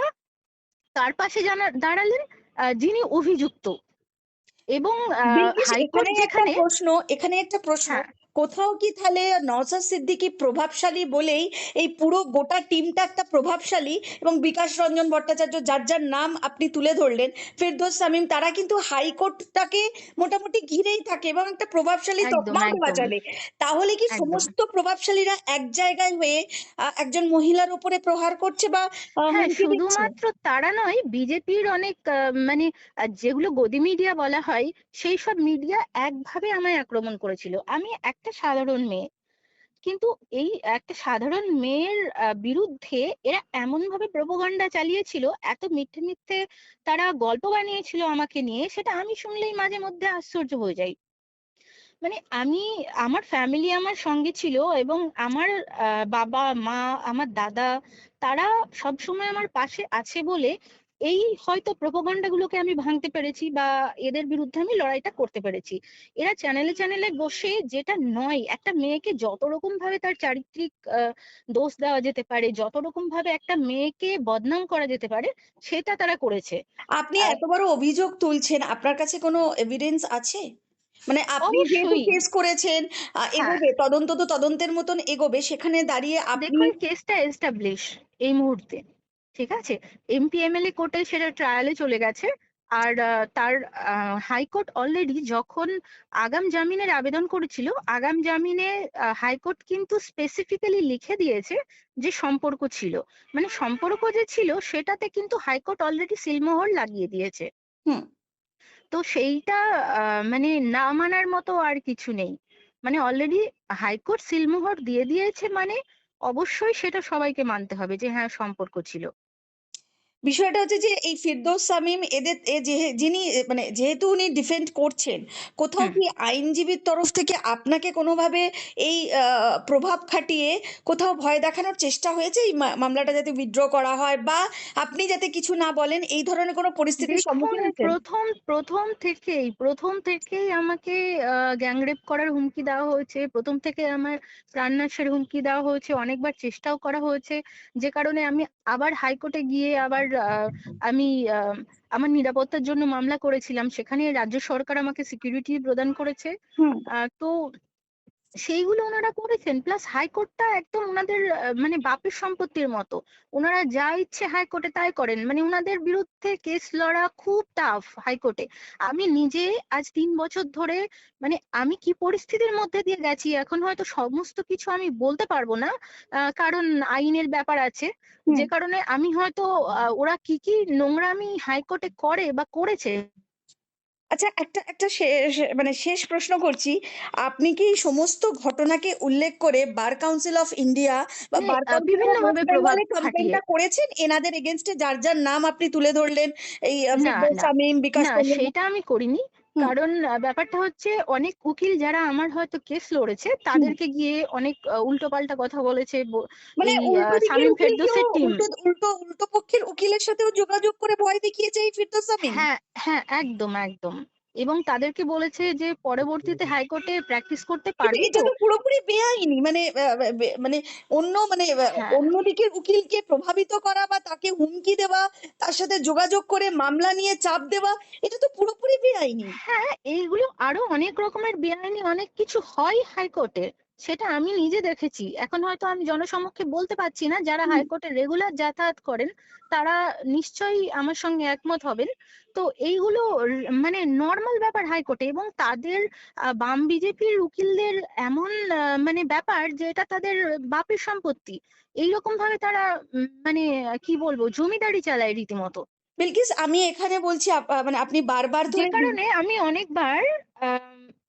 তার পাশে দাঁড়ালেন যিনি অভিযুক্ত। এবং বেশ, হাইকোর্ট যেখানে এখানে একটা প্রশ্ন, হ্যাঁ, কোথাও কি তাহলে নওশাদ সিদ্দিকী প্রভাবশালী বলেই এই পুরো গোটা টিমটা একটা প্রভাবশালী, এবং বিকাশ রঞ্জন ভট্টাচার্য যার যার নাম আপনি তুলে ধরলেন, ফেরদৌস শামীম, তারা কিন্তু হাইকোর্টটাকে মোটামুটি ঘিরেই থাকে এবং একটা প্রভাবশালী একদম তকমাও দেওয়া একদম চলে। তাহলে কি একদম। সমস্ত প্রভাবশালীরা এক জায়গায় হয়ে একজন মহিলার উপরে প্রহার করছে বা হ্যাঁ, হুমকি দিচ্ছে? শুধুমাত্র তারা নয়, বিজেপির অনেক মানে যেগুলো গদি মিডিয়া বলা হয়, সেই সব মিডিয়া একভাবে আমায় আক্রমণ করেছিল। আমি একটা সাধারণ মেয়ে, কিন্তু এই একটা সাধারণ মেয়ের বিরুদ্ধে এরা এমন ভাবে প্রোপাগান্ডা চালিয়েছিল, এত মিথ্যে মিথ্যে তারা গল্প বানিয়েছিল আমাকে নিয়ে, সেটা আমি শুনলেই মাঝে মধ্যে আশ্চর্য হয়ে যাই। মানে আমি, আমার ফ্যামিলি আমার সঙ্গে ছিল এবং আমার বাবা মা, আমার দাদা, তারা সব সময় আমার পাশে আছে বলে এই হয়তো প্রোপাগান্ডা গুলোকে আমি ভাঙতে পেরেছি বা এদের বিরুদ্ধে আমি লড়াইটা করতে পেরেছি। এরা চ্যানেলে চ্যানেলে বসে, যেটা নয়, একটা মেয়েকে যত রকম ভাবে তার চারিত্রিক দোষ দেওয়া যেতে পারে, যত রকম ভাবে একটা মেয়েকে বদনাম করা যেতে পারে, সেটা তারা করেছে। আপনি আহ, এত বড় অভিযোগ তুলছেন, আপনার কাছে কোনো এভিডেন্স আছে? মানে আপনি যেহেতু অবশ্যই। কেস করেছেন, হ্যাঁ, এগোবে, তদন্ত তো তদন্তের মতন এগোবে, সেখানে দাঁড়িয়ে আপনি দেখুন কেসটা এস্টাবলিশ এই মুহূর্তে, ঠিক আছে, এমপিএমএলএ কোর্টে সেটা ট্রায়ালে চলে গেছে। আর তার হাইকোর্ট অলরেডি যখন আগাম জামিনের আবেদন করেছিল, আগাম জামিনে হাইকোর্ট কিন্তু স্পেসিফিক্যালি লিখে দিয়েছে যে সম্পর্ক ছিল, মানে সম্পর্ক যে ছিল সেটাতে কিন্তু হাইকোর্ট অলরেডি সিলমোহর লাগিয়ে দিয়েছে। হুম। তো সেইটা মানে না মানার মতো আর কিছু নেই। মানে অলরেডি হাইকোর্ট সিলমোহর দিয়ে দিয়েছে, মানে অবশ্যই সেটা সবাইকে মানতে হবে যে হ্যাঁ সম্পর্ক ছিল। বিষয়টা হচ্ছে যে এই ফিরদৌস শামীম, এদের যিনি মানে যেহেতু উনি ডিফেন্ড করছেন, কোথাও হুম। কি আইনজীবীর তরফ থেকে আপনাকে কোনোভাবে এই প্রভাব খাটিয়ে কোথাও ভয় দেখানোর চেষ্টা হয়েছে এই মামলাটা যাতে উইথড্র করা হয়, বা আপনি যাতে কিছু না বলেন, এই ধরনের কোনো পরিস্থিতির দেখুন, সম্মুখীন হয়েছেন? প্রথম থেকেই আমাকে গ্যাংরেপ করার হুমকি দেওয়া হয়েছে, প্রথম থেকে আমার প্রাণনাশের হুমকি দেওয়া হয়েছে, অনেকবার চেষ্টাও করা হয়েছে, যে কারণে আমি আবার হাইকোর্টে গিয়ে আবার আমি আমার নিরাপত্তার জন্য মামলা করেছিলাম, সেখানে রাজ্য সরকার আমাকে সিকিউরিটি প্রদান করেছে। হুম। তো সেইগুলো ওনারা করেছেন, প্লাস হাইকোর্টটা একদম ওনাদের মানে বাপের সম্পত্তির মতো। ওনারা যা ইচ্ছে হাইকোর্টে তাই করেন, মানে ওনাদের বিরুদ্ধে কেস লড়া খুব টাফ হাইকোর্টে। আমি নিজে আজ 3 বছর ধরে, মানে আমি কি পরিস্থিতির মধ্যে দিয়ে গেছি এখন হয়তো সমস্ত কিছু আমি বলতে পারবো না, কারণ আইনের ব্যাপার আছে। হুম। যে কারণে আমি হয়তো ওরা কি কি নোংরামি হাইকোর্টে করে বা করেছে। আচ্ছা, একটা একটা মানে শেষ প্রশ্ন করছি। আপনি কি এই সমস্ত ঘটনাকে উল্লেখ করে বার কাউন্সিল অফ ইন্ডিয়া বা মানে বার কাউন্সিল অফ বিভিন্ন ভাবে ওয়েস্ট প্রভাব বেঙ্গলে খাটিয়ে। কমপ্লেনটা করেছেন এনাদের এগেনস্টে, যার যার নাম আপনি তুলে ধরলেন, এই না, ফিরদৌস না, শামীম, বিকাশ না, রঞ্জন? সেটা আমি করিনি। হুম। কারণ ব্যাপারটা হচ্ছে অনেক উকিল যারা আমার হয়তো কেস লড়েছে হুম। তাদেরকে গিয়ে অনেক উল্টোপাল্টা কথা বলেছে মানে এই উল্টো দিকের শামীম উকিলকেও, ফেরদৌসের টিম। উল্টো উল্টো উল্টো পক্ষের উকিলের সাথেও যোগাযোগ করে ভয় দেখিয়েছে এই ফিরদৌস শামীম। হ্যাঁ, হ্যাঁ, একদম, একদম। এবং তাদেরকে বলেছে যে পরবর্তীতে হাইকোর্টে প্র্যাকটিস করতে কিন্তু পারবি এটা তো। তো পুরোপুরি বেআইনি, মানে মানে অন্য মানে হ্যাঁ, অন্য দিকের উকিলকে প্রভাবিত করা বা তাকে হুমকি দেওয়া, তার সাথে যোগাযোগ করে মামলা নিয়ে চাপ দেওয়া, এটা তো পুরোপুরি বেআইনি। হ্যাঁ, এইগুলো আরো অনেক রকমের বেআইনি অনেক কিছু হয় হাইকোর্টে। সেটা আমি নিজে দেখেছি। এখন হয়তো আমি জনসমক্ষে বলতে পারছি না। যারা হুম। হাইকোর্টে রেগুলার যাতায়াত করেন তারা নিশ্চয়ই আমার সঙ্গে একমত হবেন। তো এইগুলো মানে নর্মাল ব্যাপার হাইকোর্টে, এবং তাদের বাম বিজেপির উকিলদের এমন মানে ব্যাপার যে এটা তাদের বাপের সম্পত্তি। এইরকম ভাবে তারা মানে কি বলবো, জমিদারি চালায় রীতিমতো। বিলকিস, আমি এখানে বলছি মানে আপনি বারবার যে ধরে কারণে আমি অনেকবার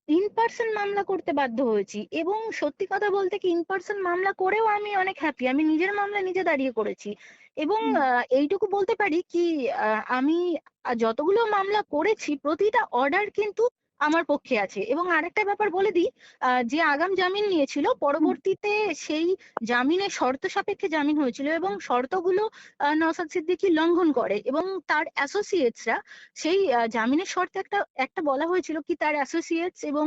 ইন পার্সন মামলা করতে বাধ্য হয়েছি, এবং সত্যি কথা বলতে কি ইন পার্সন মামলা করেও আমি অনেক হ্যাপি। আমি নিজের মামলা নিজে দাঁড়িয়ে করেছি, এবং হুম। এইটুকু বলতে পারি কি আমি যতগুলো মামলা করেছি প্রতিটা অর্ডার কিন্তু আমার পক্ষে আছে। এবং আরেকটা ব্যাপার বলে দিই, যে আগাম জামিন নিয়েছিল হুম। পরবর্তীতে সেই জামিনের শর্ত সাপেক্ষে জামিন হয়েছিল, এবং শর্তগুলো নওশাদ সিদ্দিকী লঙ্ঘন করে, এবং তার অ্যাসোসিয়েটসরা সেই জামিনের শর্তে একটা একটা বলা হয়েছিল কি তার অ্যাসোসিয়েটস এবং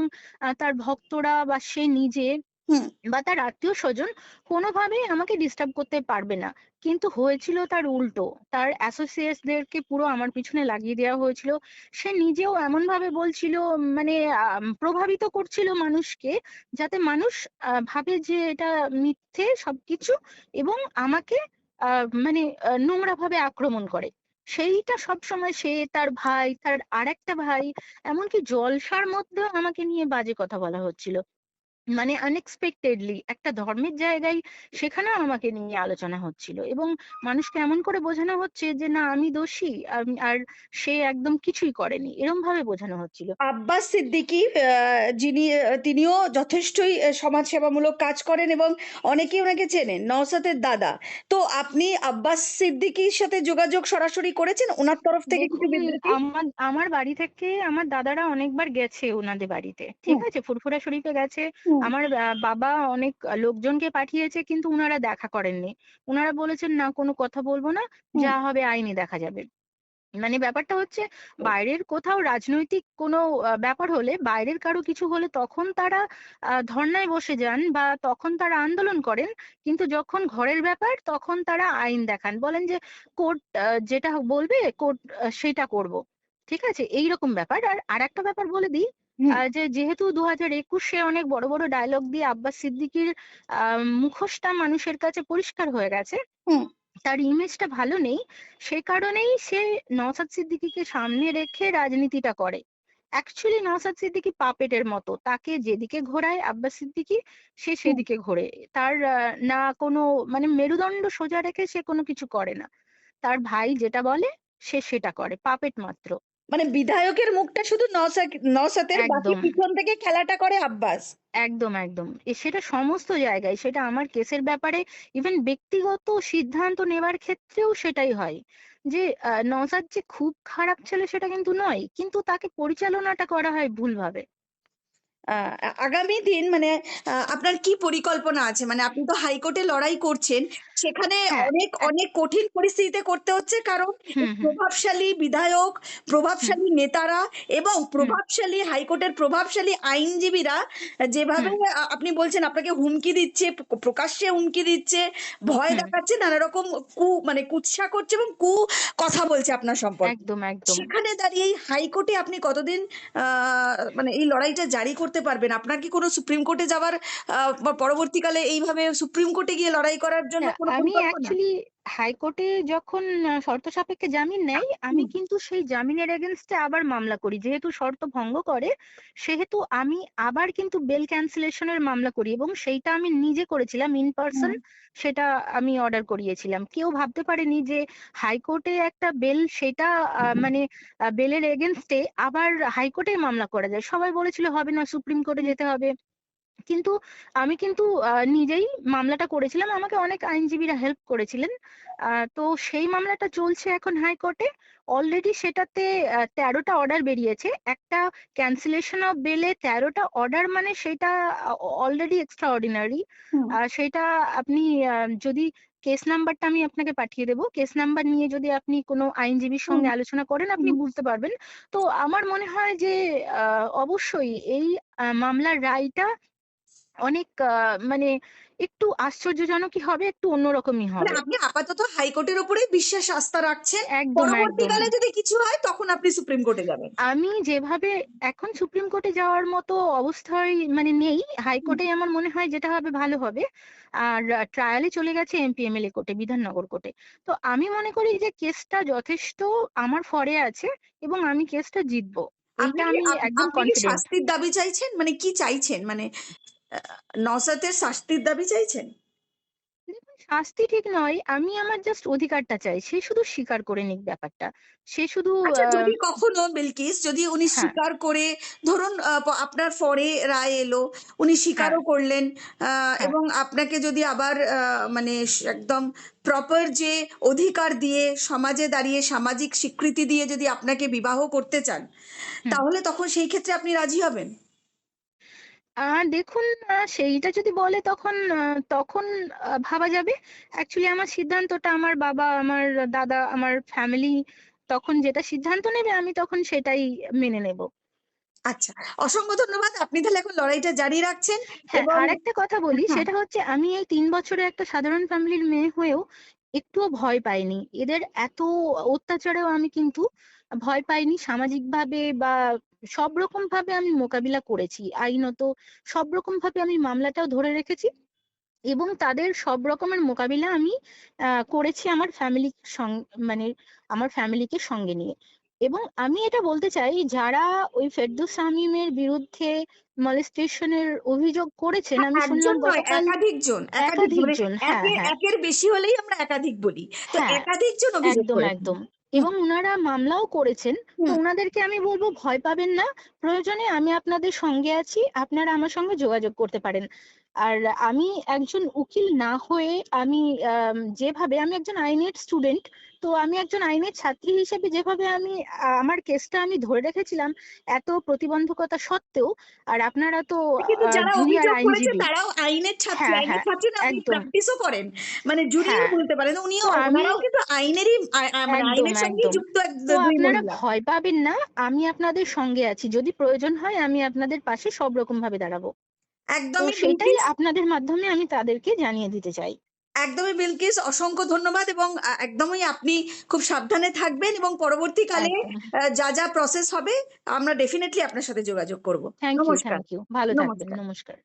তার ভক্তরা বা সে নিজে হুম। বা তার আত্মীয় স্বজন কোনোভাবেই আমাকে ডিস্টার্ব করতে পারবে না। কিন্তু হয়েছিল তার উল্টো। তার অ্যাসোসিয়েটস দেরকে পুরো আমার পিছনে লাগিয়ে দেওয়া হয়েছিল। সে নিজেও এমন ভাবে বলছিল, মানে প্রভাবিত করছিল মানুষকে, যাতে মানুষ ভাবে যে এটা মিথ্যে সবকিছু, এবং আমাকে মানে নোংরা ভাবে আক্রমণ করে। সেইটা সবসময় সে, তার ভাই, তার আরেকটা ভাই, এমনকি জলসার মধ্যেও আমাকে নিয়ে বাজে কথা বলা হচ্ছিল। মানে আনএক্সপেক্টেডলি একটা ধর্মের জায়গায় সেখানেও আমাকে নিয়ে আলোচনা হচ্ছিল, এবং মানুষকে এমন করে বোঝানো হচ্ছে যে না আমি দোষী, আর সে একদম কিছুই করেনি, এরম ভাবে বোঝানো হচ্ছিল। আব্বাস সিদ্দিকী, যিনি তিনিও যথেষ্টই সমাজ সেবামূলক কাজ করেন এবং অনেকেই ওনাকে চেনেন, নওশাদের দাদা। তো আপনি আব্বাস সিদ্দিকীর সাথে যোগাযোগ সরাসরি করেছেন? ওনার তরফ থেকে কিছু দেখুন, বিবৃতি? আমার আমার বাড়ি থেকে আমার দাদারা অনেকবার গেছে ওনাদের বাড়িতে, ঠিক হুম। আছে, ফুরফুরা শরীফে গেছে। হুম। আমার বাবা অনেক লোকজনকে পাঠিয়েছে, কিন্তু উনারা দেখা করেননি। উনারা বলেছেন না কোনো কথা বলবো না, হুম। যা হবে আইনে দেখা যাবে। মানে ব্যাপারটা হচ্ছে, বাইরের কোথাও রাজনৈতিক কোনো ব্যাপার হলে, বাইরের কারো কিছু হলে তখন তারা ধর্নায় বসে যান বা তখন তারা আন্দোলন করেন। কিন্তু যখন ঘরের ব্যাপার তখন তারা আইন দেখান, বলেন যে কোর্ট যেটা বলবে কোর্ট সেটা করব। ঠিক আছে, এইরকম ব্যাপার। আর আরেকটা ব্যাপার বলে দিই, হুম। যে যেহেতু 2021-এ অনেক বড় বড় ডায়লগ দিয়ে আব্বাস সিদ্দিকীর মুখোশটা মানুষের কাছে পরিষ্কার হয়ে গেছে, হুম। তার ইমেজটা ভালো নেই, সে কারণেই সে নওশাদ সিদ্দিকীকে সামনে রেখে রাজনীতিটা করে। অ্যাকচুয়ালি নওশাদ সিদ্দিকী পাপেটের মতো, তাকে যেদিকে ঘোরায় আব্বাস সিদ্দিকী সে হুম। সেদিকে ঘোরে। তার না কোনো, মানে মেরুদণ্ড সোজা রেখে সে কোনো কিছু করে না। তার ভাই যেটা বলে সে সেটা করে, পাপেট মাত্র। মানে বিধায়কের মুখটা শুধু নওশাদের, বাকি একদম, পিছন থেকে খেলাটা করে আব্বাস। একদম, একদম। সেটা সমস্ত জায়গায়, সেটা আমার কেসের ব্যাপারে, ইভেন ব্যক্তিগত সিদ্ধান্ত নেবার ক্ষেত্রেও সেটাই হয়। যে নওশাদ যে খুব খারাপ ছেলে সেটা কিন্তু নয়, কিন্তু তাকে পরিচালনাটা করা হয় ভুলভাবে। আগামী দিন মানে আপনার কি পরিকল্পনা আছে? মানে আপনি তো হাইকোর্টে লড়াই করছেন। সেখানে হ্যাঁ, অনেক, অনেক কঠিন পরিস্থিতিতে করতে হচ্ছে। কারণ এই হুম, হুম, প্রভাবশালী বিধায়ক, হুম, প্রভাবশালী নেতারা এবং হুম, প্রভাবশালী হাইকোর্টের প্রভাবশালী আইনজীবীরা যেভাবে হুম, আপনি বলছেন আপনাকে হুমকি দিচ্ছে, প্রকাশ্যে হুমকি দিচ্ছে, ভয় হুম, দেখাচ্ছে, নানা রকম মানে কুৎসা করছে এবং কথা বলছে আপনার সম্পর্কে। একদম, একদম। সেখানে দাঁড়িয়ে এই হাইকোর্টে আপনি কতদিন মানে এই লড়াইটা জারি করতে পারবেন? আপনার কি কোনো সুপ্রিম কোর্টে যাওয়ার বা পরবর্তীকালে এইভাবে সুপ্রিম কোর্টে গিয়ে লড়াই করার জন্য হ্যাঁ, কোনো আমি পরিকল্পনা? অ্যাকচুয়ালি হাইকোর্টে যখন শর্ত সাপেক্ষে জামিন নেই, আমি হুম, কিন্তু সেই জামিনের এগেইনস্টে আবার মামলা করি। যেহেতু শর্ত ভঙ্গ করে, সেহেতু আমি আবার কিন্তু বেল ক্যান্সেলেশনের মামলা করি এবং সেইটা আমি নিজে করেছিলাম ইন পারসন। হুম, সেটা আমি অর্ডার করিয়েছিলাম। কেউ ভাবতে পারেনি যে হাইকোর্টে একটা বেল, সেটা মানে বেলের এগেইনস্টে আবার হাইকোর্টে মামলা করা যায়। সবাই বলেছিল হবে না, সুপ্রিম কোর্টে হুম, যেতে হবে। কিন্তু আমি কিন্তু নিজেই মামলাটা করেছিলাম। আমাকে অনেক আইনজীবীরা হেল্প করেছিলেন। তো সেই মামলাটা চলছে এখন হাইকোর্টে। অলরেডি সেটাতে ১৩ টা অর্ডার বেরিয়েছে। একটা ক্যান্সেলেশন অফ বেলে ১৩ টা অর্ডার, মানে সেইটা অলরেডি এক্সট্রা অর্ডিনারি। হুম, সেইটা আপনি যদি কেস নাম্বারটা আমি আপনাকে পাঠিয়ে দেব। কেস নাম্বার নিয়ে যদি আপনি কোনো আইনজীবীর হুম, সঙ্গে আলোচনা করেন, আপনি হুম। বুঝতে পারবেন। তো আমার মনে হয় যে অবশ্যই এই মামলার রায়টা অনেক মানে একটু আশ্চর্যজনকই হবে, একটু অন্যরকমই মানে হবে। আপনি আপাতত হাইকোর্টের উপরেই বিশ্বাস আস্থা রাখছেন। একদম, একদম। পরবর্তীকালে যদি কিছু হয় তখন আপনি সুপ্রিম কোর্টে যাবেন। আমি যেভাবে এখন সুপ্রিম কোর্টে যাওয়ার মতো অবস্থায় মানে নেই। হুম। হাইকোর্টেই আমার মনে হয় যেটা হবে ভালো হবে। আর ট্রায়ালে চলে গেছে এমপি, এমএলএ কোর্টে, বিধাননগর কোর্টে। তো আমি মনে করি যে কেসটা যথেষ্ট আমার ফরে আছে এবং আমি কেসটা জিতবো। এইটা আমি একদম আপনি কি কনফিডেন্ট। শাস্তির দাবি চাইছেন? মানে কি চাইছেন? মানে আ নওশাতের শাস্তির দাবি চাইছেন? দেখুন, শাস্তি ঠিক নয়। আমি আমার জাস্ট অধিকারটা চাই। সে শুধু স্বীকার করে নিক ব্যাপারটা। সে শুধু আচ্ছা, যদি কখনো বিলকিস যদি উনি হ্যাঁ, স্বীকার করে ধরুন আপনার ফরে রায় এলো, উনি হ্যাঁ, স্বীকারও করলেন হ্যাঁ, এবং আপনাকে যদি আবার মানে একদম প্রপার যে অধিকার দিয়ে সমাজে দাঁড়িয়ে সামাজিক স্বীকৃতি দিয়ে যদি আপনাকে বিবাহ করতে চান, হুম। তাহলে তখন সেই ক্ষেত্রে আপনি রাজি হবেন? দেখুন, সেইটা যদি বলে তখন তখন ভাবা যাবে। অ্যাকচুয়ালি আমার সিদ্ধান্তটা আমার বাবা, আমার দাদা, আমার ফ্যামিলি তখন যেটা সিদ্ধান্ত নেবে আমি তখন সেটাই মেনে নেব। আচ্ছা, অসংখ্য ধন্যবাদ। আপনি তাহলে এখন লড়াইটা জারি রাখছেন হ্যাঁ, এবং আরেকটা কথা বলি, হ্যাঁ, সেটা হচ্ছে আমি এই ৩ বছরে একটা সাধারণ ফ্যামিলির মেয়ে হয়েও একটুও ভয় পাইনি। এদের এত অত্যাচারেও আমি কিন্তু ভয় পাইনি। সামাজিকভাবে বা সব রকমভাবে আমি মোকাবিলা করেছি। আইনত সব রকমভাবে আমি মামলাটাও ধরে রেখেছি। এবং তাদের সব রকমের মোকাবিলা আমি করেছি আমার মানে আমার ফ্যামিলিকে সঙ্গে নিয়ে। এবং আমি এটা বলতে চাই, যারা ওই ফেরদৌস শামীমের বিরুদ্ধে molestation এর অভিযোগ করেছেন, হ্যাঁ, আমি একজন শুনলাম নয়, গতকাল একাধিক জন, একাধিক একাধিক মানে জন, হ্যাঁ, হ্যাঁ। একের বেশি হলেই আমরা একাধিক বলি। তো হ্যাঁ, একাধিক জন অভিযোগ একদম, করেছেন। একদম। হুম, এবং উনারা মামলাও করেছেন। তো হুম। উনাদেরকে আমি বলব, ভয় পাবেন না। প্রয়োজনে আমি আপনাদের সঙ্গে আছি। আপনারা আমার সঙ্গে যোগাযোগ করতে পারেন। আর আমি একজন উকিল না হয়ে আমি যেভাবে আমি একজন আইনের স্টুডেন্ট, তো আমি একজন আইনের ছাত্রী হিসেবে যেভাবে আমি আমার কেসটা আমি ধরে রেখেছিলাম এত প্রতিবন্ধকতা সত্ত্বেও। আর আপনারা তো কিন্তু যারা জুনিয়র অভিযোগ করেছে আইনজীবী। তারাও আইনের ছাত্রী। হ্যাঁ, আইনের হ্যাঁ, ছাত্রী না, উনি একদম। প্র্যাকটিসও করেন। মানে জুরিও হ্যাঁ, বলতে পারেন। উনিও তো আমি ওনারাও কিন্তু আইনেরই মানে একদম, আইনের সঙ্গেই একদম। যুক্ত তো ২ আপনারা মহিলা। ভয় পাবেন না। আমি আপনাদের সঙ্গে আছি। যদি প্রয়োজন হয় আমি আপনাদের পাশে সব রকমভাবে দাঁড়াবো। তো একদমই সেটাই বিলকিস, আপনাদের মাধ্যমে আমি তাদেরকে জানিয়ে দিতে চাই। একদমই বিলকিস, অসংখ্য ধন্যবাদ এবং একদমই আপনি খুব সাবধানে থাকবেন এবং পরবর্তীকালে একদম। যা, যা প্রসেস হবে আমরা ডেফিনিটলি আপনার সাথে যোগাযোগ করব। থ্যাংক ইউ, নমস্কার, থ্যাংক ইউ। ভালো থাকবেন। নমস্কার। নমস্কার।